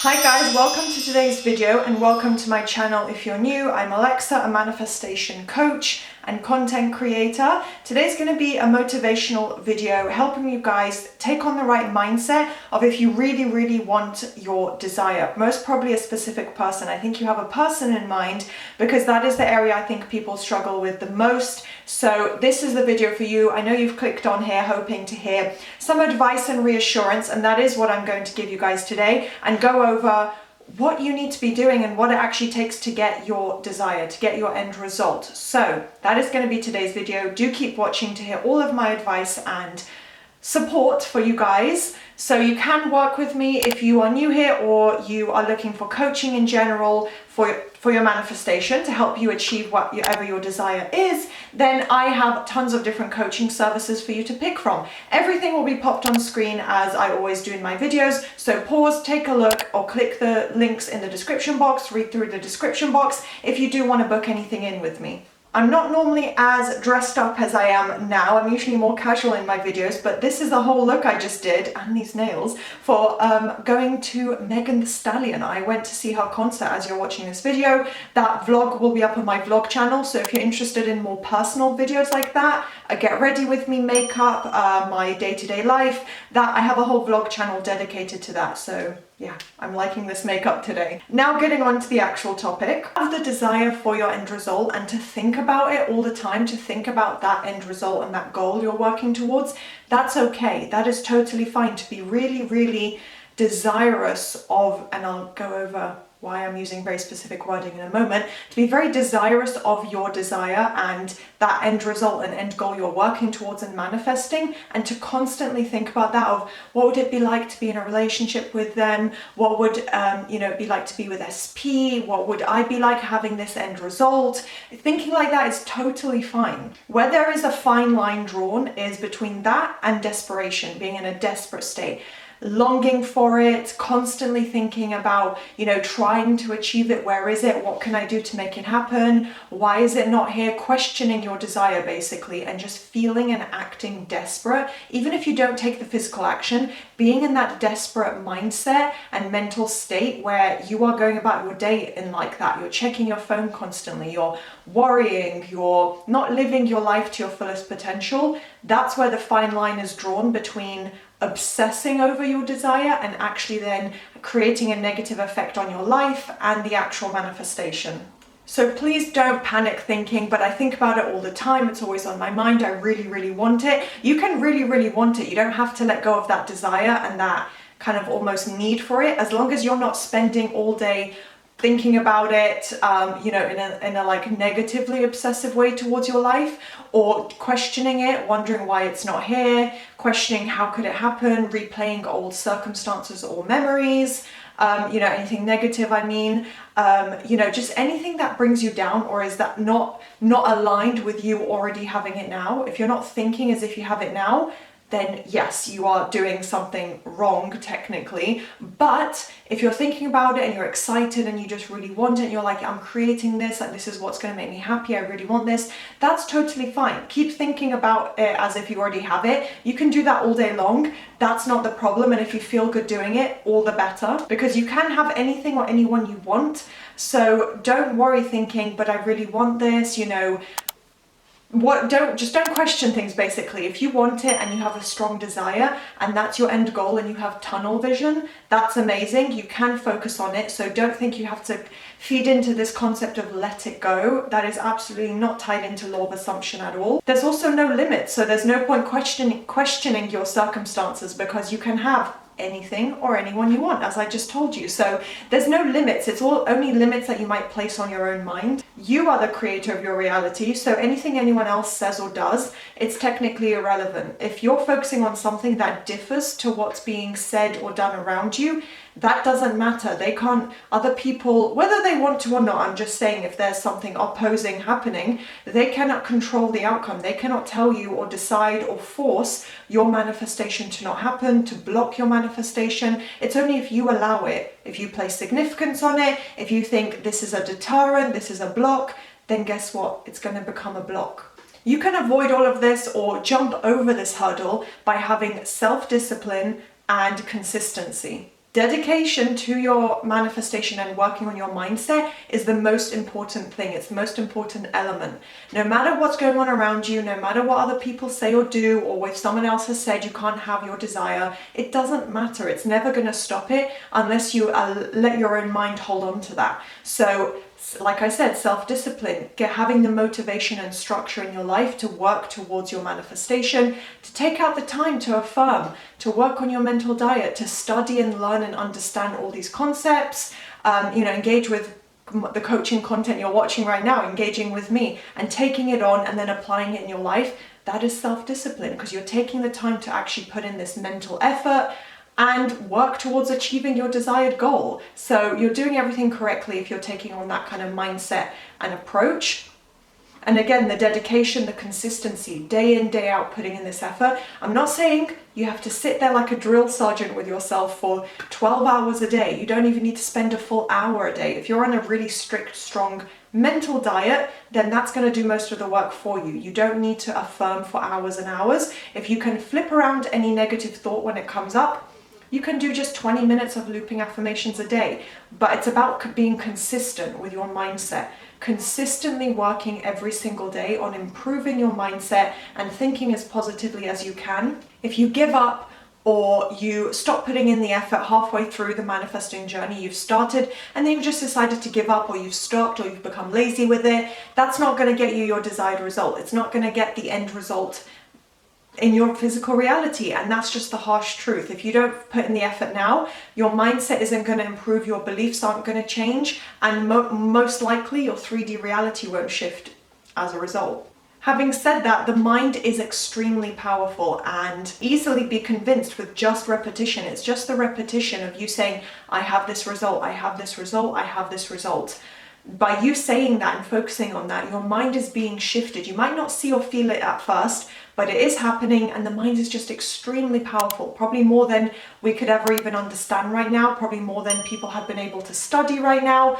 Hi guys, welcome to today's video and welcome to my channel. If you're new, I'm Alexa, a manifestation coach and content creator. Today's going to be a motivational video helping you guys take on the right mindset of if you really want your desire. Most probably a specific person. I think you have a person in mind because that is the area I think people struggle with the most. So this is the video for you. I know you've clicked on here hoping to hear some advice and reassurance, and that is what I'm going to give you guys today and go over what you need to be doing and what it actually takes to get your desire, to get your end result. So that is going to be today's video. Do keep watching to hear all of my advice and support for you guys. So you can work with me if you are new here or you are looking for coaching in general for your manifestation to help you achieve whatever your desire is. Then I have tons of different coaching services for you to pick from. Everything will be popped on screen as I always do in my videos. So pause, take a look, or click the links in the description box, read through the description box if you do want to book anything in with me. I'm not normally as dressed up as I am now. I'm usually more casual in my videos, but this is the whole look I just did, and these nails, for going to Megan Thee Stallion. I went to see her concert as you're watching this video. That vlog will be up on my vlog channel, so if you're interested in more personal videos like that, get ready with me makeup, my day-to-day life, that I have a whole vlog channel dedicated to that. So yeah, I'm liking this makeup today. Now getting on to the actual topic. Have the desire for your end result and to think about it all the time, to think about that end result and that goal you're working towards, that's okay. That is totally fine to be really desirous of, and I'll go over why I'm using very specific wording in a moment, to be very desirous of your desire and that end result and end goal you're working towards and manifesting, and to constantly think about that of what would it be like to be in a relationship with them, what would it be like to be with SP, what would I be like having this end result. Thinking like that is totally fine. Where there is a fine line drawn is between that and desperation, being in a desperate state, longing for it, constantly thinking about, trying to achieve it. Where is it? What can I do to make it happen? Why is it not here? Questioning your desire basically, and just feeling and acting desperate. Even if you don't take the physical action, being in that desperate mindset and mental state where you are going about your day in like that. You're checking your phone constantly, you're worrying, you're not living your life to your fullest potential. That's where the fine line is drawn between obsessing over your desire and actually then creating a negative effect on your life and the actual manifestation. So please don't panic thinking, but I think about it all the time. It's always on my mind. I really want it. You can really want it. You don't have to let go of that desire and that kind of almost need for it, as long as you're not spending all day thinking about it, in a like negatively obsessive way towards your life, or questioning it, wondering why it's not here, questioning how could it happen, replaying old circumstances or memories, anything negative, just anything that brings you down or is that not aligned with you already having it now. If you're not thinking as if you have it now, then yes, you are doing something wrong technically. But if you're thinking about it and you're excited and you just really want it, and you're like, I'm creating this and this is what's going to make me happy, I really want this, that's totally fine. Keep thinking about it as if you already have it. You can do that all day long. That's not the problem. And if you feel good doing it, all the better, because you can have anything or anyone you want. So don't worry thinking, but I really want this, don't question things basically. If you want it and you have a strong desire and that's your end goal and you have tunnel vision, that's amazing. You can focus on it. So don't think you have to feed into this concept of let it go. That is absolutely not tied into law of assumption at all. There's also no limit. So there's no point questioning your circumstances, because you can have anything or anyone you want, as I just told you. So there's no limits. It's all only limits that you might place on your own mind. You are the creator of your reality, so anything anyone else says or does, it's technically irrelevant. If you're focusing on something that differs to what's being said or done around you, that doesn't matter. They can't, other people, whether they want to or not, I'm just saying, if there's something opposing happening, they cannot control the outcome. They cannot tell you or decide or force your manifestation to not happen, to block your manifestation. It's only if you allow it, if you place significance on it, if you think this is a deterrent, this is a block, then guess what? It's going to become a block. You can avoid all of this or jump over this hurdle by having self-discipline and consistency. Dedication to your manifestation and working on your mindset is the most important thing. It's the most important element. No matter what's going on around you, no matter what other people say or do, or if someone else has said you can't have your desire, it doesn't matter. It's never going to stop it unless you let your own mind hold on to that. So like I said, self-discipline, having the motivation and structure in your life to work towards your manifestation, to take out the time to affirm, to work on your mental diet, to study and learn and understand all these concepts, engage with the coaching content you're watching right now, engaging with me and taking it on and then applying it in your life. That is self-discipline, because you're taking the time to actually put in this mental effort and work towards achieving your desired goal. So you're doing everything correctly if you're taking on that kind of mindset and approach. And again, the dedication, the consistency, day in, day out, putting in this effort. I'm not saying you have to sit there like a drill sergeant with yourself for 12 hours a day. You don't even need to spend a full hour a day. If you're on a really strict, strong mental diet, then that's going to do most of the work for you. You don't need to affirm for hours and hours. If you can flip around any negative thought when it comes up, you can do just 20 minutes of looping affirmations a day, but it's about being consistent with your mindset, consistently working every single day on improving your mindset and thinking as positively as you can. If you give up or you stop putting in the effort halfway through the manifesting journey you've started and then you've just decided to give up, or you've stopped, or you've become lazy with it, that's not going to get you your desired result. It's not going to get the end result in your physical reality, and that's just the harsh truth. If you don't put in the effort now, your mindset isn't going to improve, your beliefs aren't going to change, and most likely your 3D reality won't shift as a result. Having said that, the mind is extremely powerful and easily be convinced with just repetition. It's just the repetition of you saying, I have this result, I have this result, I have this result. By you saying that and focusing on that, your mind is being shifted. You might not see or feel it at first, but it is happening, and the mind is just extremely powerful, probably more than we could ever even understand right now, probably more than people have been able to study right now.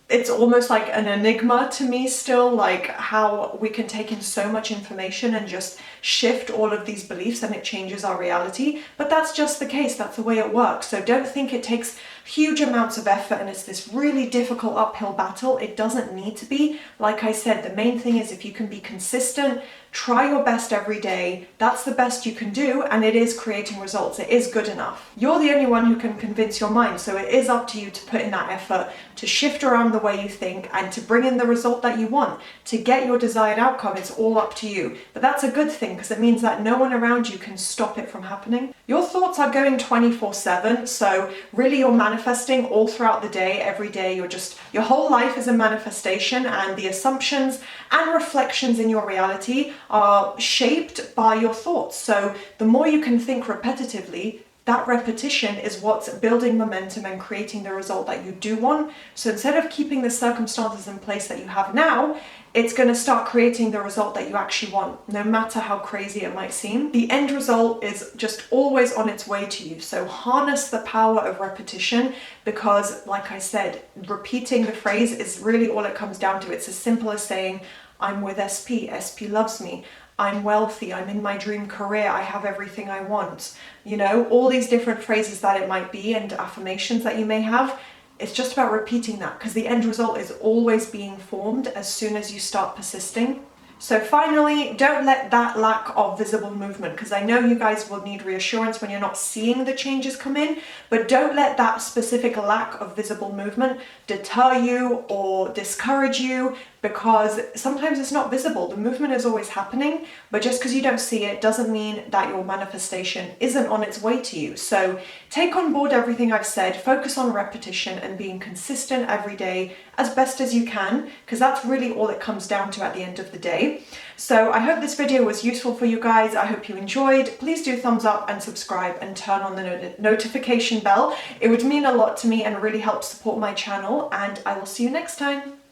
It's almost like an enigma to me still, like how we can take in so much information and just shift all of these beliefs and it changes our reality. But that's just the case, that's the way it works. So don't think it takes huge amounts of effort and it's this really difficult uphill battle. It doesn't need to be. Like I said, the main thing is if you can be consistent, try your best every day, that's the best you can do, and it is creating results. It is good enough. You're the only one who can convince your mind, so it is up to you to put in that effort, to shift around the way you think and to bring in the result that you want. To get your desired outcome, it's all up to you. But that's a good thing, because it means that no one around you can stop it from happening. Your thoughts are going 24/7, so really you're manifesting all throughout the day, every day. Your whole life is a manifestation, and the assumptions and reflections in your reality are shaped by your thoughts. So the more you can think repetitively, that repetition is what's building momentum and creating the result that you do want. So instead of keeping the circumstances in place that you have now, it's going to start creating the result that you actually want, no matter how crazy it might seem. The end result is just always on its way to you. So harness the power of repetition, because like I said, repeating the phrase is really all it comes down to. It's as simple as saying, I'm with SP, SP loves me, I'm wealthy, I'm in my dream career, I have everything I want. You know, all these different phrases that it might be and affirmations that you may have. It's just about repeating that, because the end result is always being formed as soon as you start persisting. So finally, don't let that lack of visible movement, because I know you guys will need reassurance when you're not seeing the changes come in, but don't let that specific lack of visible movement deter you or discourage you, because sometimes it's not visible. The movement is always happening, but just because you don't see it doesn't mean that your manifestation isn't on its way to you. So take on board everything I've said, focus on repetition and being consistent every day as best as you can, because that's really all it comes down to at the end of the day. So I hope this video was useful for you guys. I hope you enjoyed. Please do thumbs up and subscribe and turn on the notification bell. It would mean a lot to me and really help support my channel, and I will see you next time.